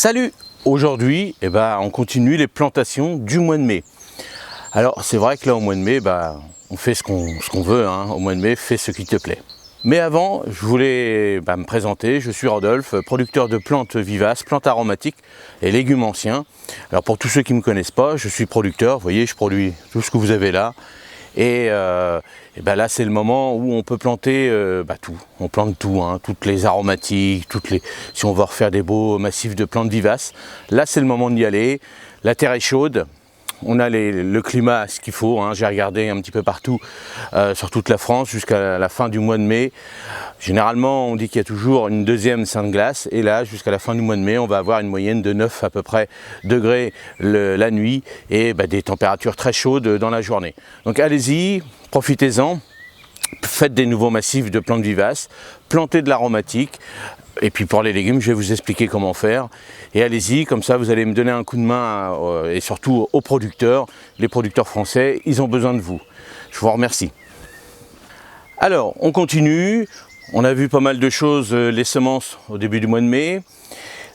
Salut! Aujourd'hui, on continue les plantations du mois de mai. Alors c'est vrai que là au mois de mai, on fait ce qu'on veut, hein. Au mois de mai, fais ce qui te plaît. Mais avant, je voulais me présenter. Je suis Rodolphe, producteur de plantes vivaces, plantes aromatiques et légumes anciens. Alors pour tous ceux qui ne me connaissent pas, je suis producteur. Vous voyez, je produis tout ce que vous avez là. Et là c'est le moment où on peut planter tout, on plante tout, hein, toutes les aromatiques, si on veut refaire des beaux massifs de plantes vivaces, là c'est le moment d'y aller. La terre est chaude, on a le climat, ce qu'il faut, hein. J'ai regardé un petit peu partout sur toute la France jusqu'à la fin du mois de mai. Généralement on dit qu'il y a toujours une deuxième sainte glace et là jusqu'à la fin du mois de mai on va avoir une moyenne de 9 à peu près degrés la nuit et des températures très chaudes dans la journée. Donc allez-y, profitez-en, faites des nouveaux massifs de plantes vivaces, plantez de l'aromatique. Et puis pour les légumes, je vais vous expliquer comment faire. Et allez-y, comme ça vous allez me donner un coup de main et surtout aux producteurs. Les producteurs français, ils ont besoin de vous. Je vous remercie. Alors, on continue. On a vu pas mal de choses, les semences au début du mois de mai.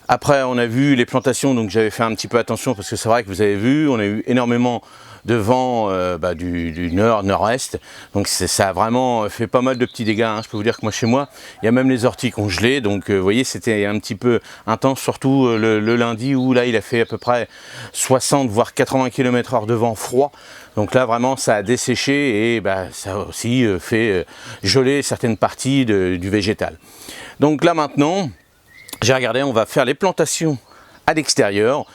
Après, on a vu les plantations, donc j'avais fait un petit peu attention parce que c'est vrai que vous avez vu, on a eu énormément de vent du nord-nord-est, donc ça a vraiment fait pas mal de petits dégâts, hein. Je peux vous dire que moi chez moi, il y a même les orties qui ont gelé, donc vous voyez c'était un petit peu intense, surtout le lundi où là il a fait à peu près 60 voire 80 km/h de vent froid, donc là vraiment ça a desséché et ça a aussi fait geler certaines parties du végétal. Donc là maintenant, j'ai regardé, on va faire les plantations à l'extérieur.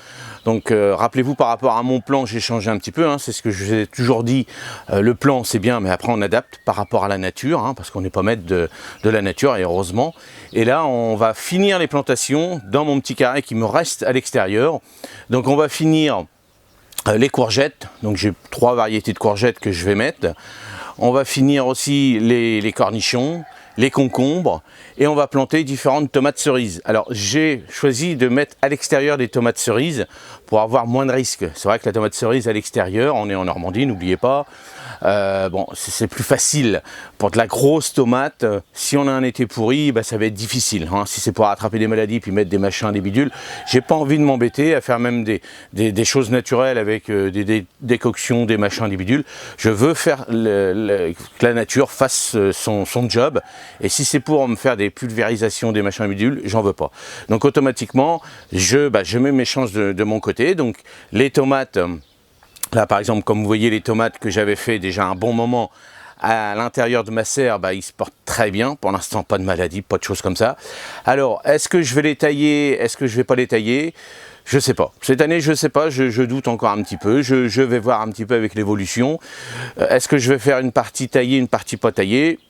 Donc rappelez-vous par rapport à mon plan, j'ai changé un petit peu, hein, c'est ce que je vous ai toujours dit, le plan c'est bien mais après on adapte par rapport à la nature, hein, parce qu'on n'est pas maître de la nature et heureusement. Et là on va finir les plantations dans mon petit carré qui me reste à l'extérieur. Donc on va finir les courgettes, donc j'ai 3 variétés de courgettes que je vais mettre. On va finir aussi les cornichons, les concombres et on va planter différentes tomates cerises. Alors j'ai choisi de mettre à l'extérieur des tomates cerises pour avoir moins de risques. C'est vrai que la tomate cerise à l'extérieur, on est en Normandie, n'oubliez pas, c'est plus facile. Pour de la grosse tomate, si on a un été pourri, ça va être difficile, hein. Si c'est pour attraper des maladies puis mettre des machins, des bidules, j'ai pas envie de m'embêter à faire même des choses naturelles avec des décoctions, des machins, des bidules. Je veux faire que la nature fasse son job. Et si c'est pour me faire des pulvérisations, des machins bidules, j'en veux pas. Donc automatiquement, je mets mes chances de mon côté. Donc les tomates, là par exemple, comme vous voyez les tomates que j'avais fait déjà un bon moment à l'intérieur de ma serre, ils se portent très bien. Pour l'instant, pas de maladie, pas de choses comme ça. Alors, est-ce que je vais les tailler? Est-ce que je vais pas les tailler? Je sais pas. Cette année, je sais pas, je doute encore un petit peu. Je vais voir un petit peu avec l'évolution. Est-ce que je vais faire une partie taillée, une partie pas taillée?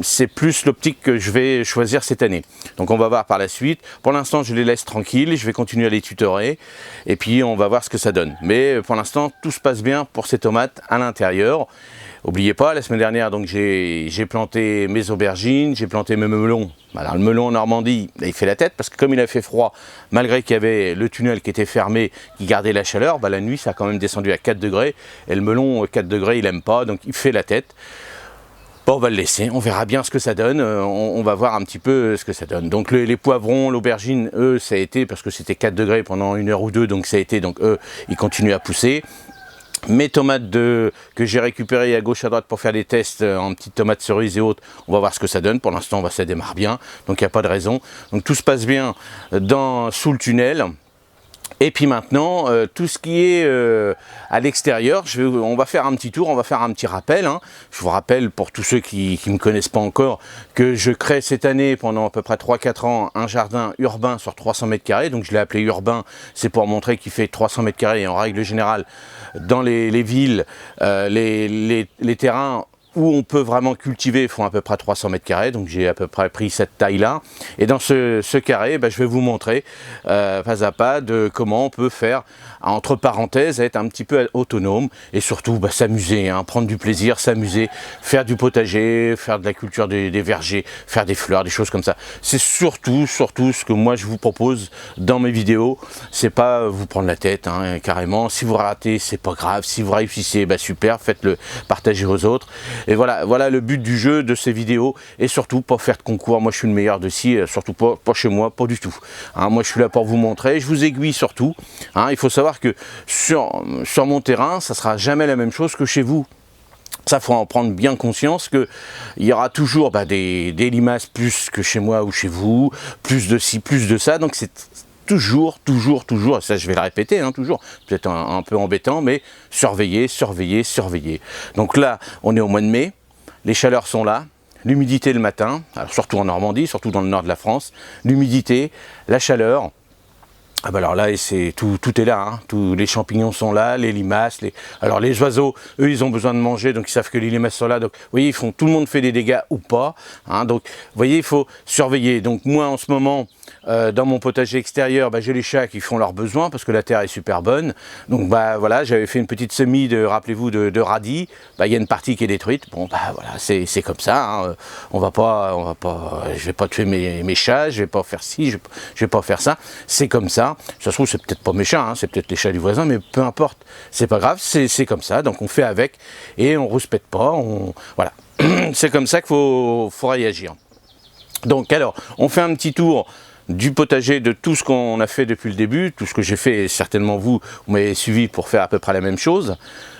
C'est plus l'optique que je vais choisir cette année. Donc on va voir par la suite. Pour l'instant, je les laisse tranquilles, je vais continuer à les tutorer et puis on va voir ce que ça donne. Mais pour l'instant, tout se passe bien pour ces tomates à l'intérieur. N'oubliez pas, la semaine dernière, donc j'ai planté mes aubergines, j'ai planté mes melons. Alors le melon en Normandie, il fait la tête parce que comme il a fait froid, malgré qu'il y avait le tunnel qui était fermé, qui gardait la chaleur, la nuit ça a quand même descendu à 4 degrés et le melon 4 degrés, il n'aime pas, donc il fait la tête. On va le laisser, on verra bien ce que ça donne, on va voir un petit peu ce que ça donne. Donc les poivrons, l'aubergine, eux, ça a été, parce que c'était 4 degrés pendant 1 heure ou 2, donc ça a été, donc eux, ils continuent à pousser. Mes tomates que j'ai récupérées à gauche à droite pour faire des tests en petites tomates cerises et autres, on va voir ce que ça donne. Pour l'instant, ça démarre bien, donc il n'y a pas de raison. Donc tout se passe bien sous le tunnel. Et puis maintenant, tout ce qui est à l'extérieur, on va faire un petit tour, on va faire un petit rappel, hein. Je vous rappelle, pour tous ceux qui ne me connaissent pas encore, que je crée cette année, pendant à peu près 3-4 ans, un jardin urbain sur 300 mètres carrés. Donc je l'ai appelé urbain, c'est pour montrer qu'il fait 300 mètres carrés. Et en règle générale, dans les villes, les terrains où on peut vraiment cultiver font à peu près 300 mètres carrés, donc j'ai à peu près pris cette taille-là. Et dans ce carré, je vais vous montrer pas à pas de comment on peut faire, entre parenthèses, être un petit peu autonome et surtout s'amuser, hein, prendre du plaisir, s'amuser, faire du potager, faire de la culture des vergers, faire des fleurs, des choses comme ça. C'est surtout ce que moi je vous propose dans mes vidéos. C'est pas vous prendre la tête, hein, carrément. Si vous ratez, c'est pas grave. Si vous réussissez, super, faites-le partager aux autres. Et voilà le but du jeu, de ces vidéos, et surtout pas faire de concours. Moi je suis le meilleur de ci, surtout pas chez moi, pas du tout. Hein, moi je suis là pour vous montrer, je vous aiguille surtout. Hein, il faut savoir que sur mon terrain, ça sera jamais la même chose que chez vous. Ça, faut en prendre bien conscience qu'il y aura toujours des limaces plus que chez moi ou chez vous, plus de ci, plus de ça. Donc c'est toujours, ça je vais le répéter, hein, toujours, peut-être un peu embêtant, mais surveiller. Donc là, on est au mois de mai, les chaleurs sont là, l'humidité le matin, alors surtout en Normandie, surtout dans le nord de la France, l'humidité, la chaleur. Ah bah alors là, tout est là, hein. Tous les champignons sont là, les limaces, alors les oiseaux, eux, ils ont besoin de manger, donc ils savent que les limaces sont là, donc vous voyez, tout le monde fait des dégâts ou pas, hein. Donc vous voyez, il faut surveiller. Donc moi, en ce moment, dans mon potager extérieur, j'ai les chats qui font leurs besoins, parce que la terre est super bonne, donc voilà, j'avais fait une petite semis rappelez-vous, de radis, il y a une partie qui est détruite, bon voilà, c'est comme ça, hein. Je vais pas tuer mes chats, je vais pas faire ci, je vais pas faire ça, c'est comme ça. Ça se trouve, c'est peut-être pas mes chats, hein, c'est peut-être les chats du voisin, mais peu importe, c'est pas grave, c'est comme ça, donc on fait avec et on rouspète pas, voilà, c'est comme ça qu'il faut réagir. Donc alors, on fait un petit tour du potager, de tout ce qu'on a fait depuis le début, tout ce que j'ai fait, et certainement vous m'avez suivi pour faire à peu près la même chose.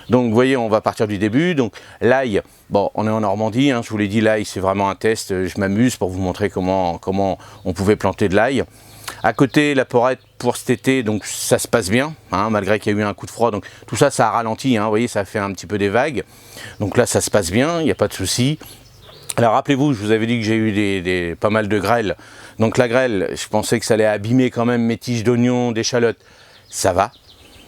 Donc vous voyez, on va partir du début. Donc l'ail, bon, on est en Normandie, hein, je vous l'ai dit, l'ail c'est vraiment un test, je m'amuse pour vous montrer comment on pouvait planter de l'ail. À côté, la porrette pour cet été, donc ça se passe bien, hein, malgré qu'il y a eu un coup de froid, donc tout ça, ça a ralenti, hein, vous voyez, ça a fait un petit peu des vagues. Donc là, ça se passe bien, il n'y a pas de souci. Alors rappelez-vous, je vous avais dit que j'ai eu pas mal de grêle. Donc la grêle, je pensais que ça allait abîmer quand même mes tiges d'oignons, d'échalotes. Ça va.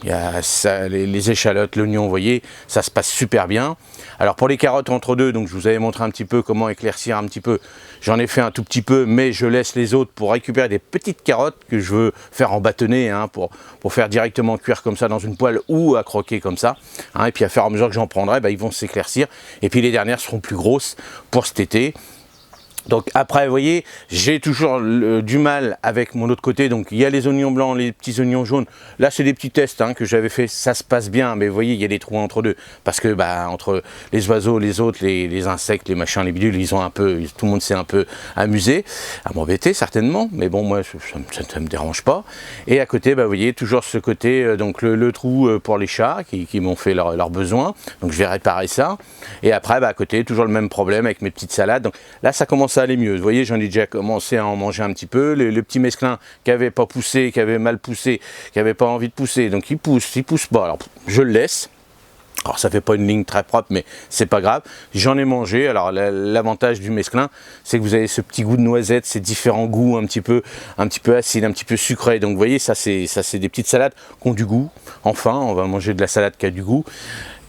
Il y a les échalotes, l'oignon, vous voyez, ça se passe super bien. Alors pour les carottes entre deux, donc je vous avais montré un petit peu comment éclaircir un petit peu. J'en ai fait un tout petit peu, mais je laisse les autres pour récupérer des petites carottes que je veux faire en bâtonnet, hein, pour faire directement cuire comme ça dans une poêle ou à croquer comme ça. Hein, et puis à faire à mesure que j'en prendrai, ils vont s'éclaircir. Et puis les dernières seront plus grosses pour cet été. Donc après, vous voyez, j'ai toujours du mal avec mon autre côté. Donc il y a les oignons blancs, les petits oignons jaunes. Là, c'est des petits tests, hein, que j'avais fait. Ça se passe bien, mais vous voyez, il y a des trous entre deux. Parce que entre les oiseaux, les autres, les insectes, les machins, les bidules, tout le monde s'est un peu amusé. À m'embêter, certainement. Mais bon, moi, ça ne me dérange pas. Et à côté, vous voyez, toujours ce côté, donc le trou pour les chats qui m'ont fait leurs besoins. Donc je vais réparer ça. Et après, à côté, toujours le même problème avec mes petites salades. Donc là, ça commence à aller mieux. Vous voyez, j'en ai déjà commencé à en manger un petit peu. Le petit mesclin qui avait pas poussé, qui avait mal poussé, qui avait pas envie de pousser, donc il pousse pas. Alors je le laisse. Alors ça fait pas une ligne très propre, mais c'est pas grave. J'en ai mangé. Alors l'avantage du mesclin, c'est que vous avez ce petit goût de noisette, ces différents goûts un petit peu acides, un petit peu sucrés. Donc vous voyez, ça c'est des petites salades qui ont du goût. Enfin, on va manger de la salade qui a du goût.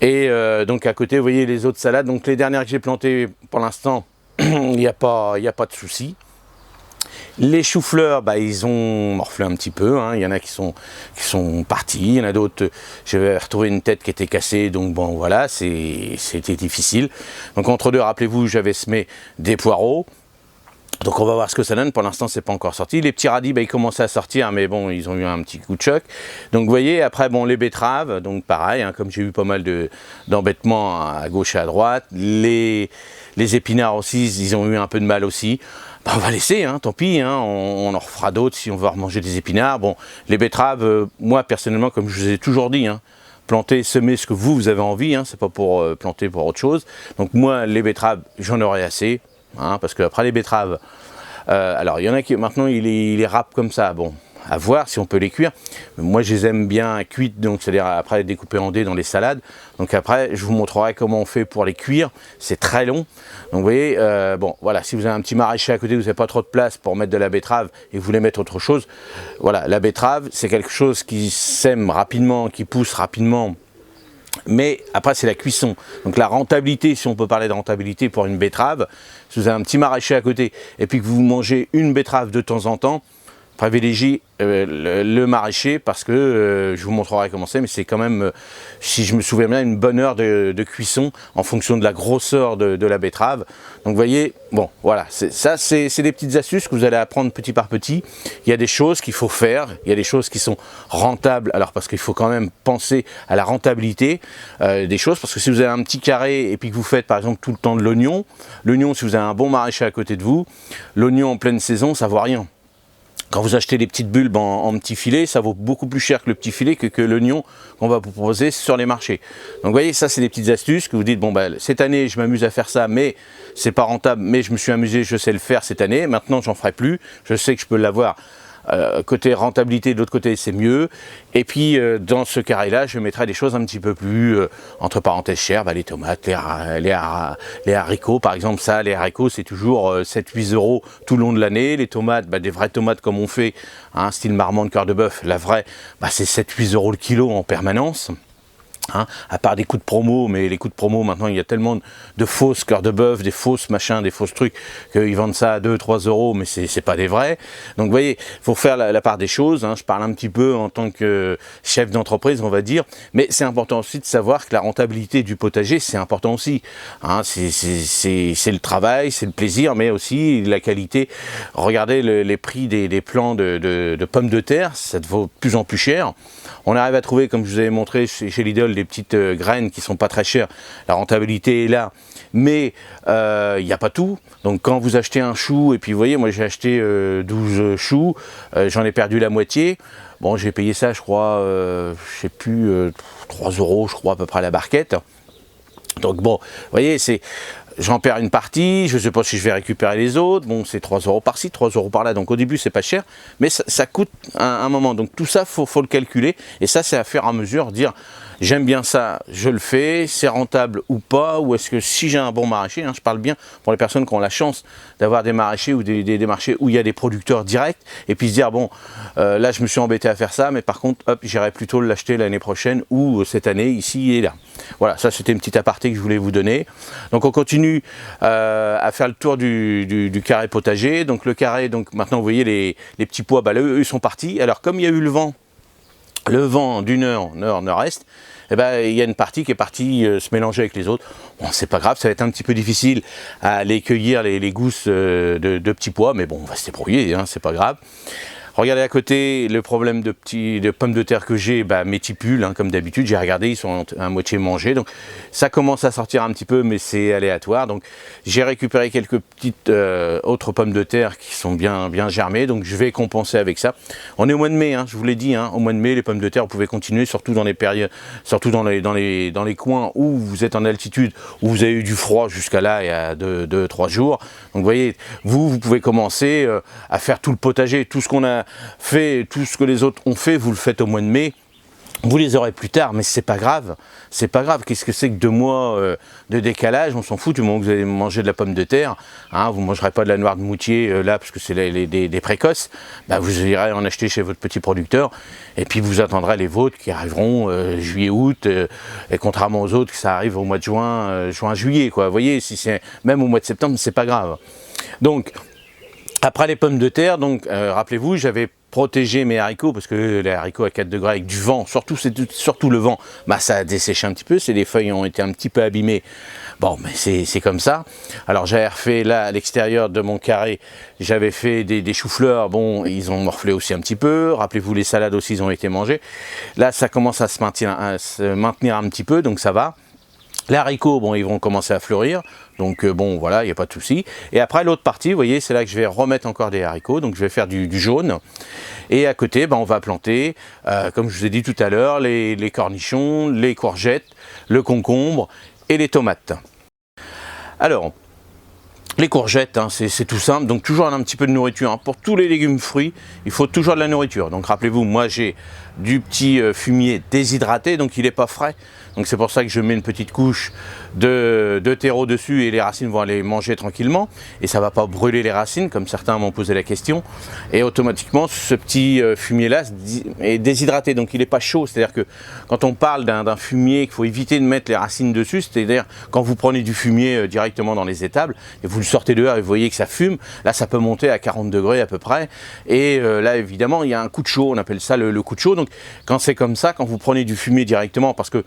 Et donc à côté, vous voyez les autres salades. Donc les dernières que j'ai plantées pour l'instant, il n'y a pas de souci. Les choux-fleurs, ils ont morflé un petit peu, hein. Il y en a qui sont partis, il y en a d'autres, j'avais retrouvé une tête qui était cassée, donc bon voilà, c'était difficile. Donc entre deux, rappelez-vous, j'avais semé des poireaux. Donc on va voir ce que ça donne. Pour l'instant, c'est pas encore sorti. Les petits radis, ils commençaient à sortir, mais bon, ils ont eu un petit coup de choc. Donc vous voyez, après, bon, les betteraves, donc pareil, hein, comme j'ai eu pas mal d'embêtements à gauche et à droite. Les épinards aussi, ils ont eu un peu de mal aussi. On va laisser, hein, tant pis, hein, on en refera d'autres si on va remanger des épinards. Bon, les betteraves, moi personnellement, comme je vous ai toujours dit, hein, planter, semer ce que vous avez envie, hein, c'est pas pour planter pour autre chose. Donc moi, les betteraves, j'en aurai assez. Hein, parce que après les betteraves, alors il y en a qui maintenant ils les râpent comme ça, bon, à voir si on peut les cuire. Moi je les aime bien cuites, donc c'est-à-dire après découpées en dés dans les salades. Donc après je vous montrerai comment on fait pour les cuire, c'est très long. Donc vous voyez, bon voilà, si vous avez un petit maraîcher à côté, vous n'avez pas trop de place pour mettre de la betterave et vous voulez mettre autre chose, voilà, la betterave c'est quelque chose qui sème rapidement, qui pousse rapidement. Mais après c'est la cuisson, donc la rentabilité, si on peut parler de rentabilité pour une betterave, si vous avez un petit maraîcher à côté et puis que vous mangez une betterave de temps en temps, privilégie le maraîcher parce que je vous montrerai comment c'est, mais c'est quand même, si je me souviens bien, une bonne heure de cuisson en fonction de la grosseur de la betterave. Donc vous voyez, bon voilà, ça c'est des petites astuces que vous allez apprendre petit par petit. Il y a des choses qu'il faut faire, il y a des choses qui sont rentables, alors parce qu'il faut quand même penser à la rentabilité des choses, parce que si vous avez un petit carré et puis que vous faites par exemple tout le temps de l'oignon, si vous avez un bon maraîcher à côté de vous, l'oignon en pleine saison ça vaut rien. Quand vous achetez des petites bulbes en petits filets, ça vaut beaucoup plus cher que le petit filet que l'oignon qu'on va vous proposer sur les marchés. Donc vous voyez, ça c'est des petites astuces que vous dites, bon ben cette année je m'amuse à faire ça, mais c'est pas rentable, mais je me suis amusé, je sais le faire cette année, maintenant j'en ferai plus, je sais que je peux l'avoir. Côté rentabilité, de l'autre côté c'est mieux, et puis dans ce carré là je mettrai des choses un petit peu plus entre parenthèses chères, les tomates, les haricots par exemple. Ça, les haricots c'est toujours 7-8 € tout le long de l'année. Les tomates, des vraies tomates comme on fait, hein, style marmande, cœur de bœuf, la vraie, c'est 7-8 € le kilo en permanence. Hein, à part des coups de promo, mais les coups de promo maintenant il y a tellement de fausses cœurs de bœuf, des fausses machins, des fausses trucs, qu'ils vendent ça à 2-3 €, mais c'est pas des vrais. Donc vous voyez, il faut faire la part des choses, hein. Je parle un petit peu en tant que chef d'entreprise, on va dire, mais c'est important aussi de savoir que la rentabilité du potager, c'est important aussi, hein. C'est le travail, c'est le plaisir, mais aussi la qualité. Regardez les prix des plants de pommes de terre, ça vaut de plus en plus cher. On arrive à trouver, comme je vous avais montré chez Lidl, des petites graines qui sont pas très chères. La rentabilité est là, mais il n'y a pas tout. Donc quand vous achetez un chou, et puis vous voyez, moi j'ai acheté 12 choux, j'en ai perdu la moitié. Bon, j'ai payé ça, je crois, je sais plus, 3 € je crois à peu près à la barquette. Donc bon, vous voyez, j'en perds une partie, je ne sais pas si je vais récupérer les autres, bon c'est 3 € par-ci, 3 € par-là, donc au début c'est pas cher, mais ça coûte un moment, donc tout ça faut le calculer, et ça c'est à faire à mesure, dire j'aime bien ça, je le fais, c'est rentable ou pas, ou est-ce que si j'ai un bon maraîcher, hein, je parle bien pour les personnes qui ont la chance d'avoir des maraîchers ou des marchés où il y a des producteurs directs, et puis se dire bon, là je me suis embêté à faire ça, mais par contre, hop, j'irai plutôt l'acheter l'année prochaine ou cette année, ici et là. Voilà, ça c'était une petite aparté que je voulais vous donner. Donc on continue à faire le tour du carré potager. Donc le carré, donc maintenant vous voyez les petits pois, eux ils sont partis. Alors comme il y a eu le vent du nord-est, il y a une partie qui est partie se mélanger avec les autres. Bon, c'est pas grave, ça va être un petit peu difficile à aller cueillir les gousses de petits pois, mais bon, on va se débrouiller, hein, c'est pas grave. Regardez à côté le problème de pommes de terre que j'ai, mes tipules, hein, comme d'habitude, j'ai regardé, ils sont à moitié mangés, donc ça commence à sortir un petit peu, mais c'est aléatoire. Donc j'ai récupéré quelques petites autres pommes de terre qui sont bien germées, donc je vais compenser avec ça. On est au mois de mai, hein, je vous l'ai dit, hein, au mois de mai, les pommes de terre, vous pouvez continuer, surtout dans les périodes, surtout dans les coins où vous êtes en altitude, où vous avez eu du froid jusqu'à là, il y a 2-3 jours. Donc vous voyez, vous pouvez commencer à faire tout le potager, tout ce qu'on a fait, tout ce que les autres ont fait, vous le faites au mois de mai. Vous les aurez plus tard, mais c'est pas grave. C'est pas grave. Qu'est-ce que c'est que 2 mois de décalage? On s'en fout du moment que vous allez manger de la pomme de terre. Hein, vous ne mangerez pas de la noire de moutier là, parce que c'est des précoces. Vous irez en acheter chez votre petit producteur. Et puis vous attendrez les vôtres qui arriveront juillet-août. Et contrairement aux autres, que ça arrive au mois de juin-juillet. Vous voyez, si c'est même au mois de septembre, c'est pas grave. Donc, après les pommes de terre, donc rappelez-vous, j'avais protégé mes haricots, parce que les haricots à 4 degrés avec du vent, surtout le vent, ça a desséché un petit peu, les feuilles ont été un petit peu abîmées. Bon, mais c'est comme ça. Alors j'avais refait là à l'extérieur de mon carré, j'avais fait des choux-fleurs, bon, ils ont morflé aussi un petit peu. Rappelez-vous, les salades aussi, ils ont été mangées. Là, ça commence à se maintenir un petit peu, donc ça va. Les haricots, bon, ils vont commencer à fleurir, donc bon, voilà, il n'y a pas de souci. Et après, l'autre partie, vous voyez, c'est là que je vais remettre encore des haricots, donc je vais faire du jaune. Et à côté, on va planter, comme je vous ai dit tout à l'heure, les cornichons, les courgettes, le concombre et les tomates. Alors, les courgettes, hein, c'est tout simple, donc toujours un petit peu de nourriture. Hein. Pour tous les légumes fruits, il faut toujours de la nourriture. Donc rappelez-vous, moi j'ai du petit fumier déshydraté, donc il n'est pas frais. Donc c'est pour ça que je mets une petite couche de terreau dessus et les racines vont aller manger tranquillement. Et ça ne va pas brûler les racines, comme certains m'ont posé la question. Et automatiquement, ce petit fumier-là est déshydraté, donc il n'est pas chaud. C'est-à-dire que quand on parle d'un fumier, qu'il faut éviter de mettre les racines dessus, c'est-à-dire quand vous prenez du fumier directement dans les étables, et vous le sortez dehors et vous voyez que ça fume, là ça peut monter à 40 degrés à peu près. Et là évidemment il y a un coup de chaud, on appelle ça le coup de chaud. Donc quand c'est comme ça, quand vous prenez du fumier directement, parce que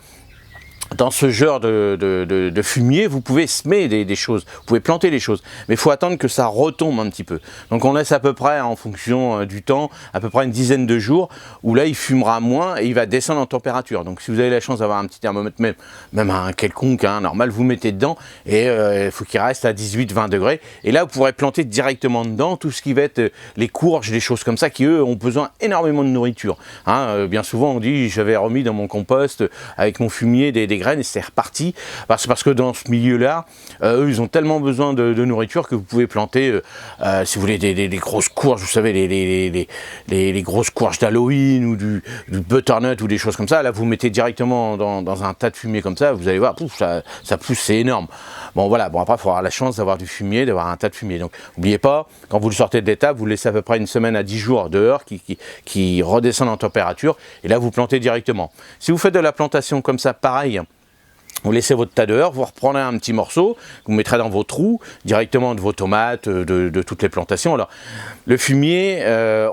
dans ce genre de fumier, vous pouvez semer des choses, vous pouvez planter des choses, mais il faut attendre que ça retombe un petit peu. Donc on laisse à peu près, en fonction du temps, à peu près une dizaine de jours, où là il fumera moins et il va descendre en température. Donc si vous avez la chance d'avoir un petit thermomètre, même un quelconque, normal, vous mettez dedans, et il faut qu'il reste à 18-20 degrés. Et là vous pourrez planter directement dedans tout ce qui va être les courges, des choses comme ça, qui eux ont besoin énormément de nourriture. Bien souvent on dit, j'avais remis dans mon compost avec mon fumier des graines et c'est reparti, parce que dans ce milieu-là, eux, ils ont tellement besoin de nourriture que vous pouvez planter, si vous voulez, des grosses courges, vous savez, les grosses courges d'Halloween ou du butternut ou des choses comme ça. Là, vous mettez directement dans un tas de fumier comme ça, vous allez voir, pouf, ça pousse, c'est énorme. Bon, voilà, bon, après, il faut avoir la chance d'avoir du fumier, d'avoir un tas de fumier. Donc, n'oubliez pas, quand vous le sortez de l'étable, vous le laissez à peu près une semaine à 10 jours dehors qui redescendent en température, et là, vous plantez directement. Si vous faites de la plantation comme ça, pareil, vous laissez votre tas dehors, vous reprenez un petit morceau, vous mettrez dans vos trous, directement de vos tomates, de toutes les plantations. Alors, le fumier,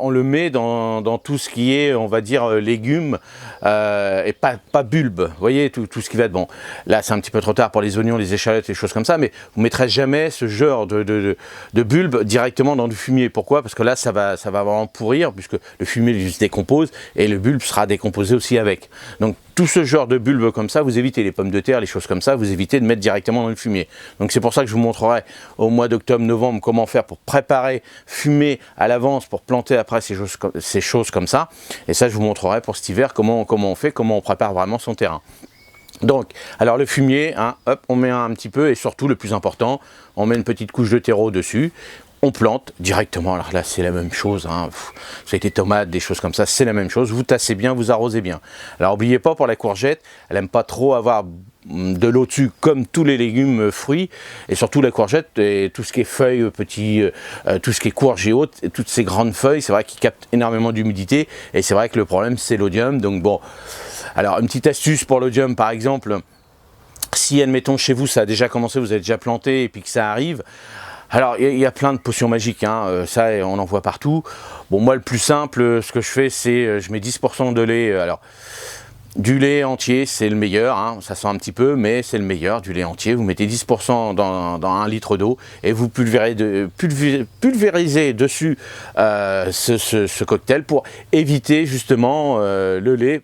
on le met dans tout ce qui est, on va dire, légumes, et pas bulbes. Vous voyez, tout ce qui va être bon. Là, c'est un petit peu trop tard pour les oignons, les échalotes, les choses comme ça, mais vous ne mettrez jamais ce genre de bulbes directement dans du fumier. Pourquoi? Parce que là, ça va vraiment pourrir, puisque le fumier il se décompose, et le bulbe sera décomposé aussi avec. Donc, tout ce genre de bulbes comme ça, vous évitez les pommes de terre, les choses comme ça, vous évitez de mettre directement dans le fumier. Donc c'est pour ça que je vous montrerai au mois d'octobre, novembre, comment faire pour préparer, fumer à l'avance, pour planter après ces choses comme ça. Et ça, je vous montrerai pour cet hiver comment on fait, comment on prépare vraiment son terrain. Donc, alors le fumier, hop, on met un petit peu, et surtout le plus important, on met une petite couche de terreau dessus. On plante directement, alors là c'est la même chose, ça a été tomates, des choses comme ça, c'est la même chose, vous tassez bien, vous arrosez bien. Alors n'oubliez pas, pour la courgette, elle n'aime pas trop avoir de l'eau dessus comme tous les légumes fruits, et surtout la courgette et tout ce qui est feuilles, petits, tout ce qui est courges et autres, et toutes ces grandes feuilles, c'est vrai qu'ils captent énormément d'humidité, et c'est vrai que le problème c'est l'odium. Donc bon, alors une petite astuce pour l'odium par exemple, si admettons chez vous ça a déjà commencé, vous avez déjà planté et puis que ça arrive, alors, il y a plein de potions magiques, ça on en voit partout. Bon, moi le plus simple, ce que je fais, c'est je mets 10% de lait. Alors, du lait entier, c'est le meilleur, ça sent un petit peu, mais c'est le meilleur, du lait entier. Vous mettez 10% dans 1 litre d'eau et vous pulvérisez dessus ce cocktail pour éviter justement le lait.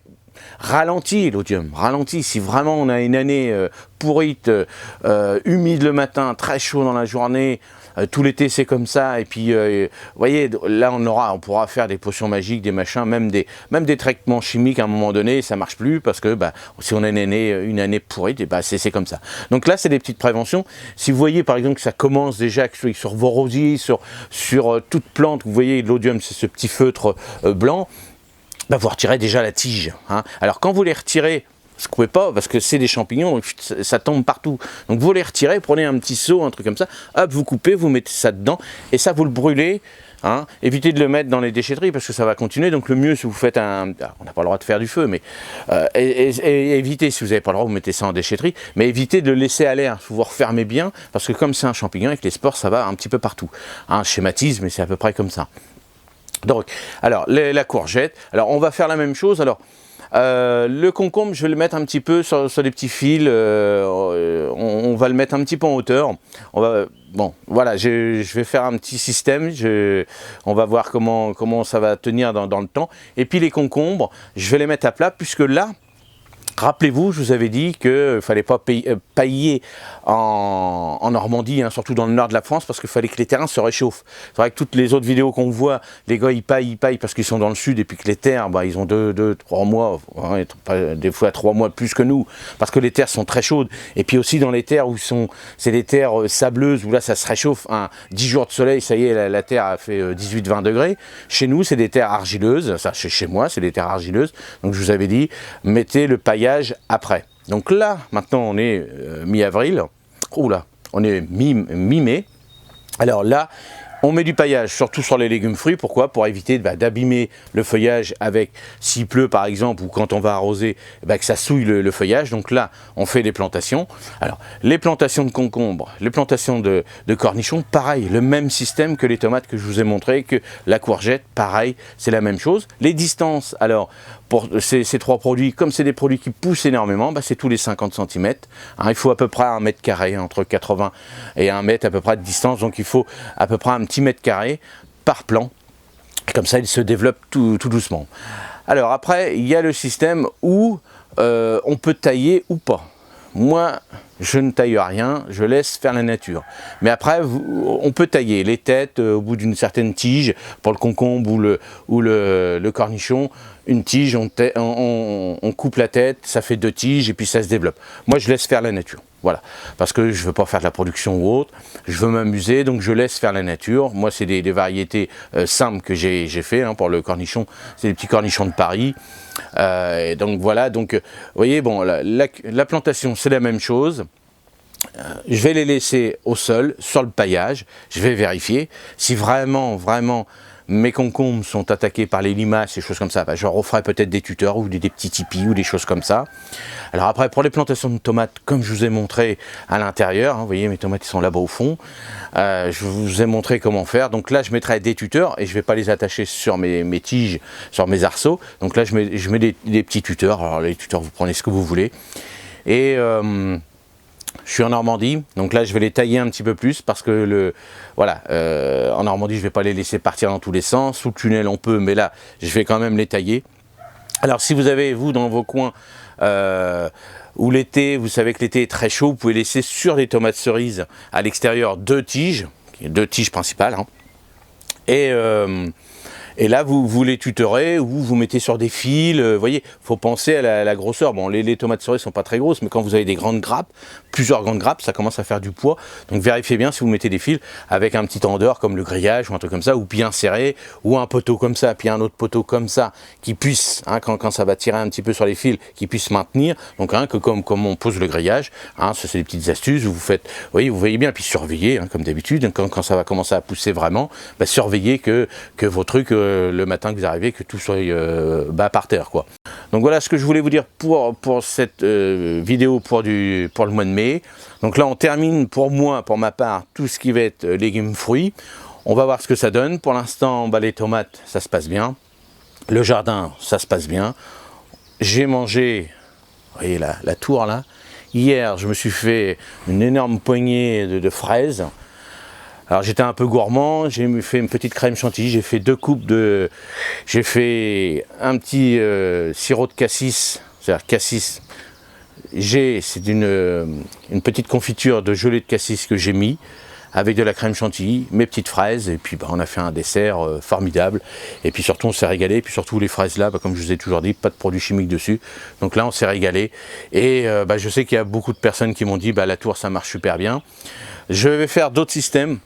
Ralentit l'odium, ralentit. Si vraiment on a une année pourrite, humide le matin, très chaud dans la journée, tout l'été c'est comme ça, et puis vous voyez, là on pourra faire des potions magiques, des machins, même des traitements chimiques à un moment donné, ça marche plus, parce que si on a une année pourrite, et c'est comme ça. Donc là c'est des petites préventions. Si vous voyez par exemple que ça commence déjà sur vos rosiers, sur toute plante, vous voyez l'odium, c'est ce petit feutre blanc, vous retirez déjà la tige. Alors quand vous les retirez, vous ne coupez pas parce que c'est des champignons, donc ça tombe partout. Donc vous les retirez, prenez un petit seau, un truc comme ça, hop, vous coupez, vous mettez ça dedans, et ça vous le brûlez. Évitez de le mettre dans les déchetteries parce que ça va continuer. Donc le mieux, si vous faites on n'a pas le droit de faire du feu, mais évitez, si vous n'avez pas le droit, vous mettez ça en déchetterie, mais évitez de le laisser à l'air. Vous refermez bien, parce que comme c'est un champignon, avec les spores, ça va un petit peu partout. Schématisme, mais c'est à peu près comme ça. Donc, alors, la courgette, alors on va faire la même chose. Alors, le concombre, je vais le mettre un petit peu sur des petits fils, on va le mettre un petit peu en hauteur. Bon, voilà, je vais faire un petit système, on va voir comment ça va tenir dans le temps. Et puis les concombres, je vais les mettre à plat, puisque là, rappelez-vous, je vous avais dit qu'il ne fallait pas pailler en Normandie, surtout dans le nord de la France, parce qu'il fallait que les terrains se réchauffent. C'est vrai que toutes les autres vidéos qu'on voit, les gars ils paillent parce qu'ils sont dans le sud, et puis que les terres, ils ont 2-3 mois, des fois 3 mois plus que nous, parce que les terres sont très chaudes. Et puis aussi dans les terres où c'est des terres sableuses, où là ça se réchauffe, 10 jours de soleil, ça y est, la terre a fait 18-20 degrés. Chez nous, c'est des terres argileuses, ça chez moi, c'est des terres argileuses. Donc je vous avais dit, mettez le paillage après. Donc là, maintenant on est mi-avril, on est mi-mai. Alors là, On met du paillage, surtout sur les légumes fruits. Pourquoi? Pour éviter d'abîmer le feuillage avec, s'il pleut par exemple, ou quand on va arroser, que ça souille le feuillage. Donc là, on fait des plantations. Alors, les plantations de concombres, les plantations de cornichons, pareil, le même système que les tomates que je vous ai montré, que la courgette, pareil, c'est la même chose. Les distances, alors, pour ces trois produits, comme c'est des produits qui poussent énormément, c'est tous les 50 cm. Il faut à peu près 1 mètre carré, entre 80 et 1 mètre à peu près de distance. Donc il faut à peu près un petit mètre carré par plan. Et comme ça, il se développe tout doucement. Alors après, il y a le système où on peut tailler ou pas. Moi, je ne taille rien, je laisse faire la nature. Mais après, on peut tailler les têtes au bout d'une certaine tige, pour le concombre ou le cornichon. Une tige, on coupe la tête, ça fait 2 tiges et puis ça se développe. Moi, je laisse faire la nature. Voilà, parce que je ne veux pas faire de la production ou autre, je veux m'amuser, donc je laisse faire la nature. Moi, c'est des variétés simples que j'ai fait pour le cornichon, c'est des petits cornichons de Paris. Et donc voilà, donc vous voyez, bon, la plantation, c'est la même chose. Je vais les laisser au sol, sur le paillage, je vais vérifier. Si vraiment mes concombres sont attaqués par les limaces et choses comme ça, je referai peut-être des tuteurs ou des petits tipis ou des choses comme ça. Alors après, pour les plantations de tomates, comme je vous ai montré à l'intérieur, vous voyez mes tomates ils sont là-bas au fond, je vous ai montré comment faire. Donc là, je mettrai des tuteurs et je ne vais pas les attacher sur mes tiges, sur mes arceaux. Donc là, je mets des petits tuteurs. Alors les tuteurs, vous prenez ce que vous voulez. Et je suis en Normandie, donc là je vais les tailler un petit peu plus parce que en Normandie je ne vais pas les laisser partir dans tous les sens. Sous le tunnel on peut, mais là je vais quand même les tailler. Alors si vous avez, vous, dans vos coins où l'été, vous savez que l'été est très chaud, vous pouvez laisser sur les tomates cerises à l'extérieur 2 tiges principales. Et là, vous les tutorez ou vous mettez sur des fils. Vous voyez, il faut penser à la grosseur. Bon, les tomates cerises ne sont pas très grosses, mais quand vous avez des grandes grappes, plusieurs grandes grappes, ça commence à faire du poids. Donc vérifiez bien si vous mettez des fils avec un petit tendeur comme le grillage ou un truc comme ça, ou bien serré, ou un poteau comme ça, puis un autre poteau comme ça, qui puisse, quand ça va tirer un petit peu sur les fils, qui puisse maintenir. Donc comme on pose le grillage, ça c'est des petites astuces. Vous voyez bien, puis surveillez, comme d'habitude, quand ça va commencer à pousser vraiment, surveillez que vos trucs le matin que vous arrivez, que tout soit bas par terre, quoi. Donc voilà ce que je voulais vous dire pour cette vidéo pour le mois de mai. Donc là on termine pour ma part, tout ce qui va être légumes, fruits. On va voir ce que ça donne. Pour l'instant, les tomates, ça se passe bien. Le jardin, ça se passe bien. J'ai mangé, vous voyez la tour là. Hier, je me suis fait une énorme poignée de fraises. Alors j'étais un peu gourmand, j'ai fait une petite crème chantilly, j'ai fait 2 coupes j'ai fait un petit sirop de cassis, c'est-à-dire cassis. C'est une petite confiture de gelée de cassis que j'ai mis avec de la crème chantilly, mes petites fraises, et puis on a fait un dessert formidable. Et puis surtout on s'est régalé, et puis surtout les fraises là, comme je vous ai toujours dit, pas de produits chimiques dessus. Donc là on s'est régalé. Et je sais qu'il y a beaucoup de personnes qui m'ont dit la tour ça marche super bien. Je vais faire d'autres systèmes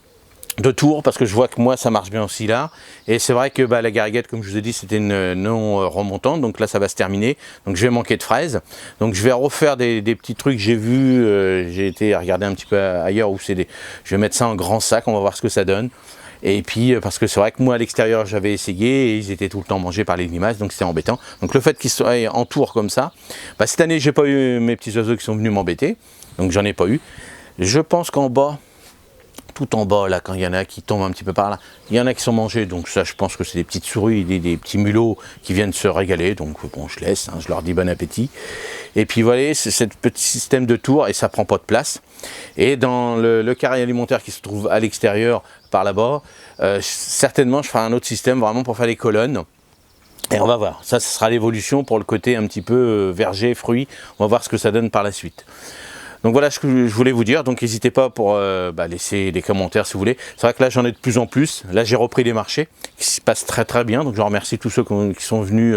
de tours parce que je vois que moi ça marche bien aussi là, et c'est vrai que la gariguette, comme je vous ai dit, c'était une non remontante, donc là ça va se terminer, donc je vais manquer de fraises, donc je vais refaire des petits trucs. J'ai vu, j'ai été regarder un petit peu ailleurs où je vais mettre ça en grand sac, on va voir ce que ça donne. Et puis parce que c'est vrai que moi à l'extérieur j'avais essayé et ils étaient tout le temps mangés par les limaces, donc c'était embêtant. Donc le fait qu'ils soient en tour comme ça, cette année j'ai pas eu mes petits oiseaux qui sont venus m'embêter, donc j'en ai pas eu. Je pense qu'en bas, tout en bas là, quand il y en a qui tombent un petit peu par là, il y en a qui sont mangés, donc ça je pense que c'est des petites souris, des petits mulots qui viennent se régaler, donc bon je laisse, je leur dis bon appétit. Et puis voilà, c'est ce petit système de tour et ça prend pas de place. Et dans le carré alimentaire qui se trouve à l'extérieur par là-bas, certainement je ferai un autre système vraiment pour faire les colonnes. Et on va voir, ça ce sera l'évolution pour le côté un petit peu verger, fruits, on va voir ce que ça donne par la suite. Donc voilà ce que je voulais vous dire, donc n'hésitez pas pour laisser des commentaires si vous voulez. C'est vrai que là j'en ai de plus en plus, là j'ai repris les marchés qui se passent très très bien, donc je remercie tous ceux qui sont venus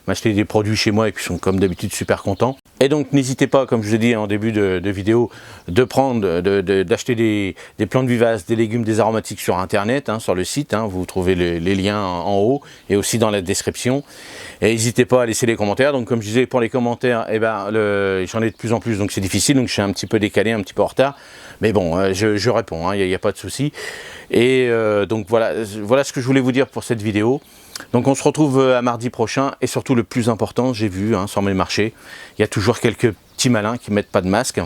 m'acheter des produits chez moi et qui sont comme d'habitude super contents. Et donc n'hésitez pas, comme je vous ai dit en début de vidéo, d'acheter des plantes vivaces, des légumes, des aromatiques sur internet, sur le site, vous trouvez les liens en haut et aussi dans la description. Et n'hésitez pas à laisser les commentaires. Donc comme je disais, pour les commentaires, j'en ai de plus en plus, donc c'est difficile, donc je suis un petit peu décalé, un petit peu en retard. Mais bon, je réponds, il n'y a pas de souci. Et donc voilà ce que je voulais vous dire pour cette vidéo. Donc on se retrouve à mardi prochain, et surtout le plus important, j'ai vu sur mes marchés, il y a toujours quelques petits malins qui ne mettent pas de masque.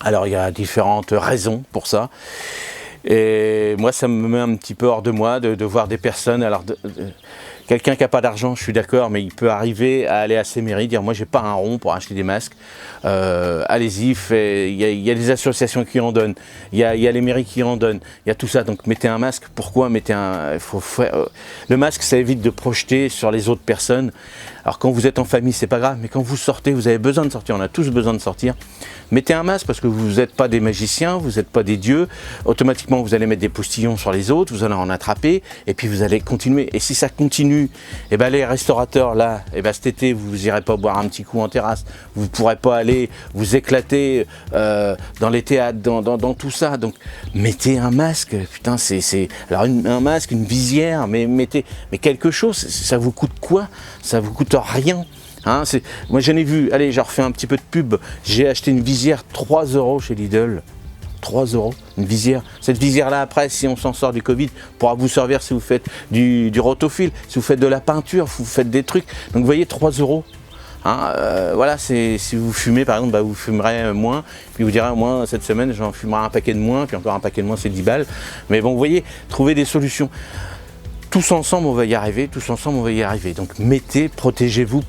Alors il y a différentes raisons pour ça, et moi ça me met un petit peu hors de moi de voir des personnes, quelqu'un qui n'a pas d'argent, je suis d'accord, mais il peut arriver à aller à ses mairies, dire moi j'ai pas un rond pour acheter des masques, allez-y, il y a des associations qui en donnent, il y a les mairies qui en donnent, il y a tout ça, donc mettez un masque. Pourquoi mettez le masque, ça évite de projeter sur les autres personnes. Alors quand vous êtes en famille, c'est pas grave, mais quand vous sortez, vous avez besoin de sortir, on a tous besoin de sortir, mettez un masque, parce que vous n'êtes pas des magiciens, vous n'êtes pas des dieux, automatiquement vous allez mettre des postillons sur les autres, vous allez en attraper, et puis vous allez continuer. Et si ça continue, les restaurateurs là, cet été vous irez pas boire un petit coup en terrasse, vous pourrez pas aller vous éclater dans les théâtres, dans tout ça. Donc mettez un masque, putain, alors un masque, une visière, mais mettez quelque chose. Ça vous coûte quoi? Ça vous coûte rien. Moi j'en ai vu, allez, je refais un petit peu de pub, j'ai acheté une visière 3 € chez Lidl. 3 €, une visière. Cette visière-là, après, si on s'en sort du Covid, pourra vous servir si vous faites du rotofil, si vous faites de la peinture, si vous faites des trucs. Donc vous voyez, 3 €. Voilà, si vous fumez, par exemple, vous fumerez moins, puis vous direz, au moins, cette semaine, j'en fumerai un paquet de moins, puis encore un paquet de moins, c'est 10 balles. Mais bon, vous voyez, trouvez des solutions. Tous ensemble, on va y arriver, tous ensemble, on va y arriver. Donc mettez, protégez-vous,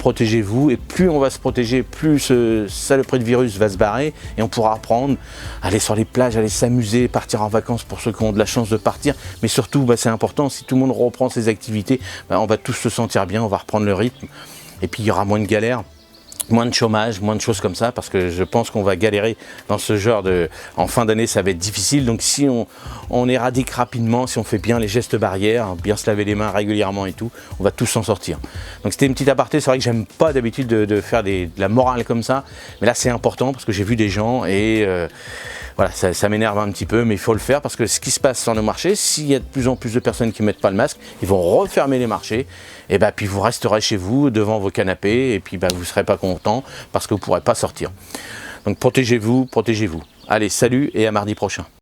et plus on va se protéger, plus ce saloperie de virus va se barrer, et on pourra reprendre, aller sur les plages, aller s'amuser, partir en vacances pour ceux qui ont de la chance de partir. Mais surtout, c'est important, si tout le monde reprend ses activités, on va tous se sentir bien, on va reprendre le rythme, et puis il y aura moins de galères, moins de chômage, moins de choses comme ça, parce que je pense qu'on va galérer dans ce genre en fin d'année, ça va être difficile. Donc si on éradique rapidement, si on fait bien les gestes barrières, bien se laver les mains régulièrement et tout, on va tous s'en sortir. Donc c'était une petite aparté. C'est vrai que j'aime pas d'habitude de faire de la morale comme ça, mais là c'est important parce que j'ai vu des gens et voilà, ça m'énerve un petit peu, mais il faut le faire parce que ce qui se passe sur nos marchés, s'il y a de plus en plus de personnes qui ne mettent pas le masque, ils vont refermer les marchés, et puis vous resterez chez vous, devant vos canapés, et puis vous ne serez pas content parce que vous ne pourrez pas sortir. Donc protégez-vous. Allez, salut et à mardi prochain.